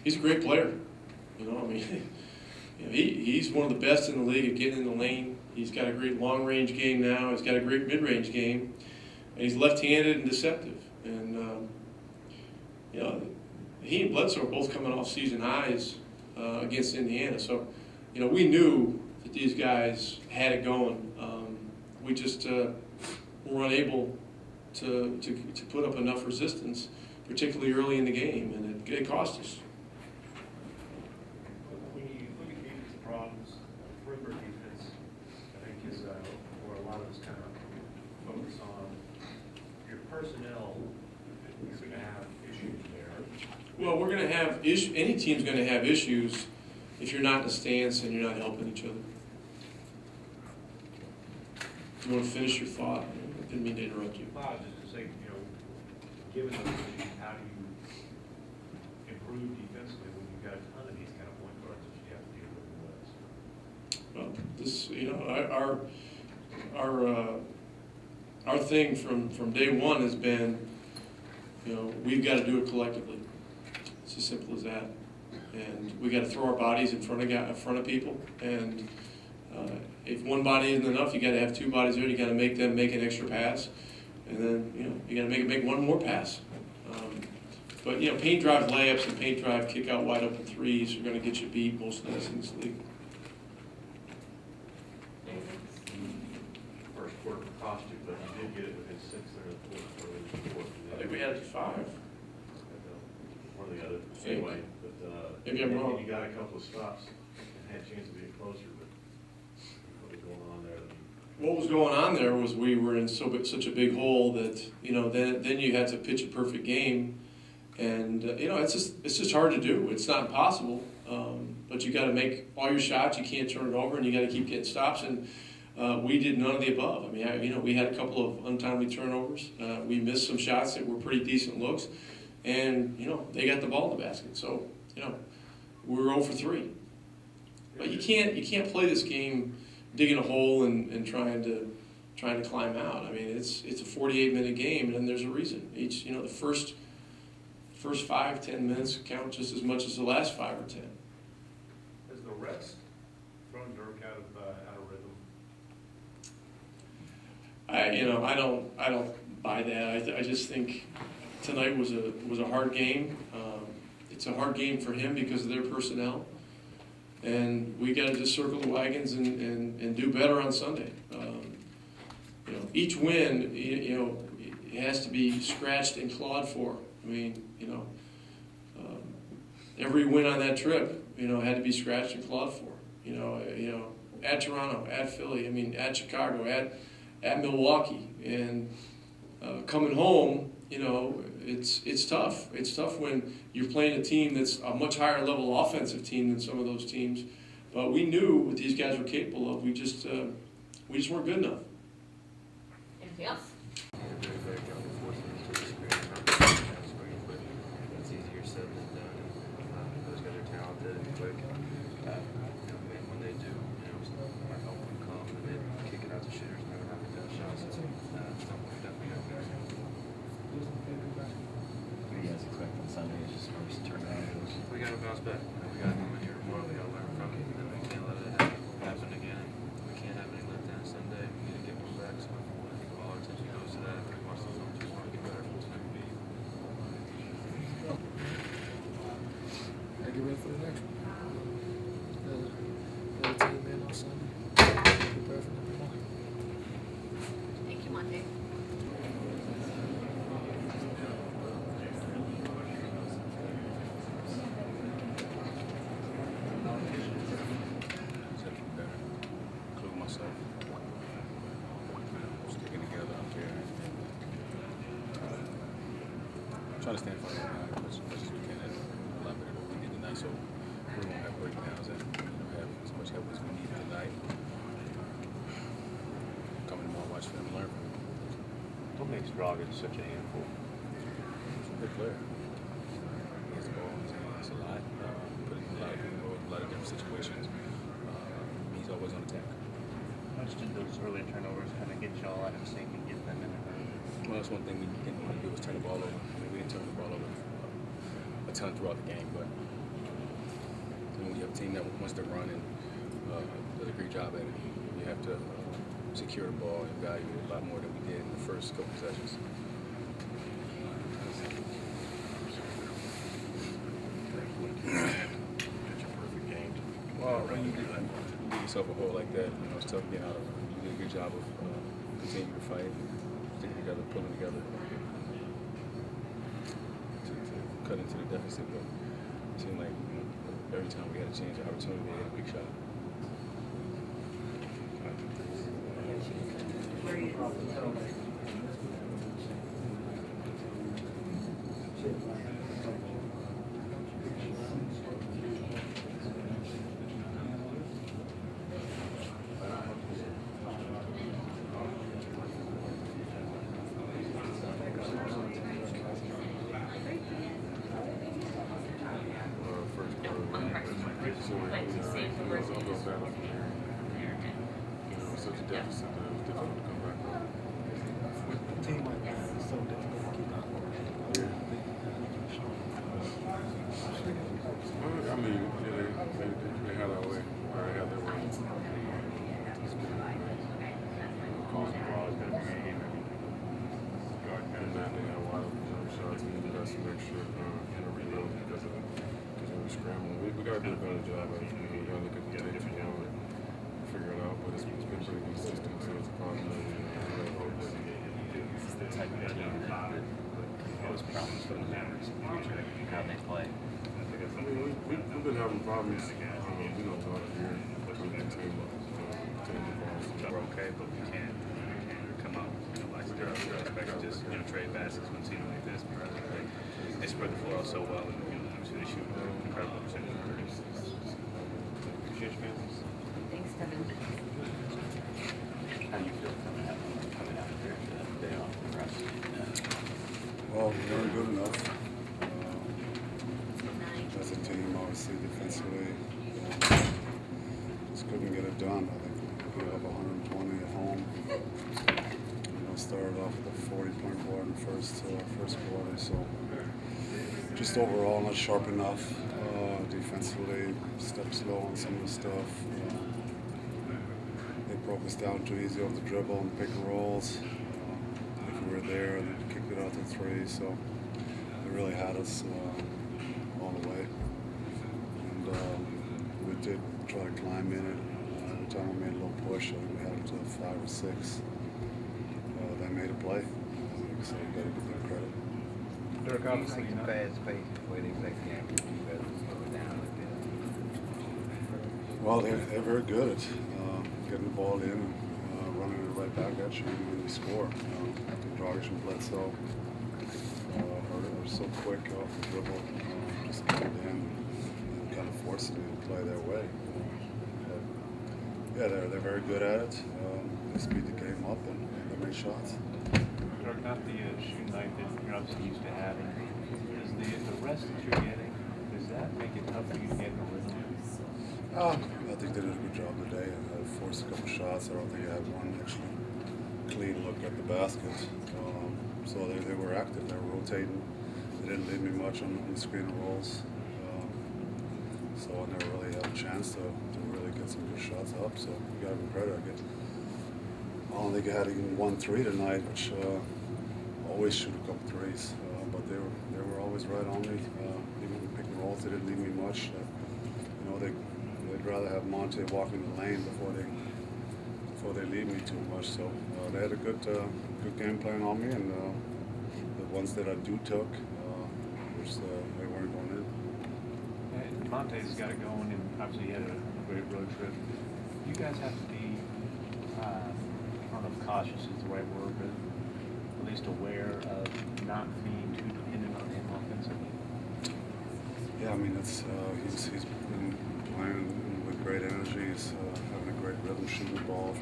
he's a great player. You know, I mean, you know, he's one of the best in the league at getting in the lane. He's got a great long-range game now. He's got a great mid-range game, and he's left-handed and deceptive. And you know, he and Bledsoe are both coming off season highs against Indiana. So, you know, we knew that these guys had it going. We just were unable to put up enough resistance, particularly early in the game, and it cost us. When you look at defense problems, perimeter defense, I think is where a lot of us kind of focus on. Your personnel is going to have issues there. Well, we're going to have issues. Any team's going to have issues if you're not in a stance and you're not helping each other. You want to finish your thought? I didn't mean to interrupt you. Well, just to say, you know, given those issues, how do you improve defensively when you've got a ton of these kind of point guards that you have to deal with? Well, this, you know, our thing from day one has been, you know, we've got to do it collectively. It's as simple as that, and we got to throw our bodies in front of people. And if one body isn't enough, you got to have two bodies there. You got to make them make an extra pass, and then you know you got to make one more pass. But you know, paint drive layups and paint drive kick out wide open threes are going to get you beat most nights in this league. First quarter cost you, but you did get it within 6 there in the fourth. I think we had it to 5. One or the other. Anyway, but maybe I'm wrong. You got a couple of stops and had a chance of being closer, but what was going on there? What was going on there was we were in such a big hole that, you know, then you had to pitch a perfect game, and you know, it's just hard to do. It's not impossible, but you got to make all your shots. You can't turn it over, and you got to keep getting stops. And we did none of the above. I mean, you know, we had a couple of untimely turnovers. We missed some shots that were pretty decent looks, and you know, they got the ball in the basket. So you know, we were 0 for 3. But you can't play this game digging a hole and trying to climb out. I mean, it's a 48-minute game, and there's a reason. Each, you know, the first 5-10 minutes count just as much as the last 5 or 10. Has the rest thrown Dirk out of rhythm? I don't buy that. I just think tonight was a hard game. It's a hard game for him because of their personnel. And we got to just circle the wagons and do better on Sunday. You know, each win, you know, it has to be scratched and clawed for. I mean, you know, every win on that trip, you know, had to be scratched and clawed for. You know, at Toronto, at Philly, I mean, at Chicago, at Milwaukee, and coming home. You know, it's tough. It's tough when you're playing a team that's a much higher level offensive team than some of those teams. But we knew what these guys were capable of. We just weren't good enough. Anything else? It's easier said than done. Those guys are talented and quick. When they do, you know, our help will come and then kick it out to shooters, never have to cut shots. So definitely got better. What do you guys expect on Sunday? It's just first turnaround. We got to bounce back. We got to come in here tomorrow. We got to learn from it, and we can't let it happen again. We can't have any letdown Sunday. We need to get one back. So I think all our attention goes to that. We watch the film, just want to get better from tonight. Gotta get ready for the next one. Another team in on Sunday. Prepare for number 1. Thank you, Monte. Include myself. Sticking together out there. Trying to stand for it as much as we can. And a lot better than we did tonight, so we won't have breakdowns and have as much help as we need tonight. Coming tomorrow, watch film, learn from him. What makes Dragan such a handful? He's a good player. He has the ball in his hands a lot. Put him in a lot of people, a lot of different situations. He's always on attack. How much did those early turnovers kind of get y'all out of sync and get them in a hurry? Well, that's one thing we didn't want to do was turn the ball over. I mean, we didn't turn the ball over a ton throughout the game, but when you have a team that wants to run and does a great job at it, you have to secure the ball and value it a lot more than we did in the first couple possessions. Well, when you get yourself a hole like that, you know, it's tough getting out of it. You did a good job of continuing to fight, sticking together, pulling together to cut into the deficit. But it seemed like, you know, every time we had a chance, an opportunity, they had a big shot. Such a deficit that it was difficult to come back from. With a team like that, it's so difficult to keep up. I mean, yeah, they had our way, or they had their way. Causing balls, got to be game. And then they had a lot of jump shots. We needed us some extra reload because they were scrambling. We got to do a better job of it. We got to look at the tape too long and figure it out. But it's been pretty consistent, so it's a possibility. It's the type of team that pose problems for the Mavericks in the future, how they play. I mean, we've been having problems, you know, throughout the year between the team balls. We're okay, but we can't come out, you know, like we're expect to just, you know, trade passes when teams like this because they spread the floor out so well and, you know, they shoot incredible percentage. Appreciate you, man. Thanks, Devin. How do you feel coming out here the day off the rest? Well, we weren't good enough. As a team, obviously, defensively, just couldn't get it done. I think we gave up 120 at home. You know, started off with a 40-point board in first quarter, so just overall not sharp enough. Defensively, stepped slow on some of the stuff. They broke us down too easy off the dribble and pick and rolls. If we were there, they kicked it out to three, so they really had us all the way. And we did try to climb in it. Every time we made a little push, I think we had it to 5 or 6. They made a play, so you got to give them credit. Dirk, obviously, the fast pace where they play the game, you better slow it down a bit. Well, they're very good at getting the ball in and running it right back at you when you score. Dragic and Bledsoe are so quick off the dribble, just getting it in and kind of forcing you to play their way. But yeah, they're very good at it. They speed the game up and they make shots. Dirk, not the shooting night that you're obviously used to having. Does the rest that you're getting, does that make it tough for you to get in a rhythm? I think they did a good job today. I forced a couple shots. I don't think I had one actually clean look at the basket. So they were active. They were rotating. They didn't leave me much on the screen and rolls. So I never really had a chance to really get some good shots up. So you got to give them credit. I don't think I had even 1-3 tonight, which always shoot a couple threes. But they were always right on me. Even in pick and rolls, they didn't leave me much. You know, they'd rather have Monte walk in the lane before they leave me too much. So they had a good game plan on me, and the ones that I took, which they weren't going in. And Monte's got it going, and obviously he had a great road trip. You guys have to be, I don't know if cautious is the right word, but at least aware of not being too dependent on him offensively. Yeah, I mean, he's been playing with great energy. He's having a great rhythm shooting the ball.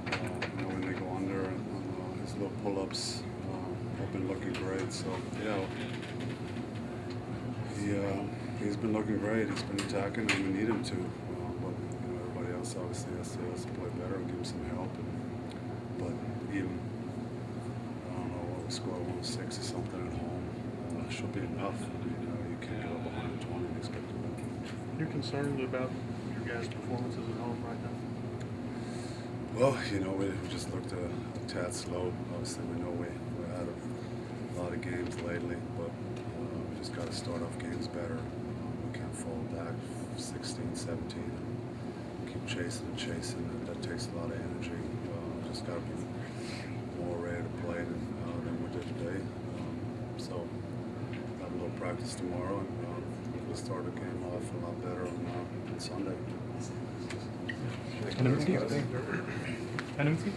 You know, when they go under and his little pull-ups have been looking great. So yeah, he's been looking great. He's been attacking, and we need him to. But you know, everybody else obviously has to play better and give him some help. But even I don't know what we scored 106 or something at home. Should be enough. You can't give up 120 and expect to win. You concerned about your guys' performances at home right now? Well, you know, we just looked a tad slow. Obviously, we know we had a lot of games lately, but we just got to start off games better. We can't fall back 16, 17, and keep chasing and chasing. That takes a lot of energy. Just got to be more ready to play than we did today. So, have a little practice tomorrow, and we'll start the game off a lot better on Sunday. NMT?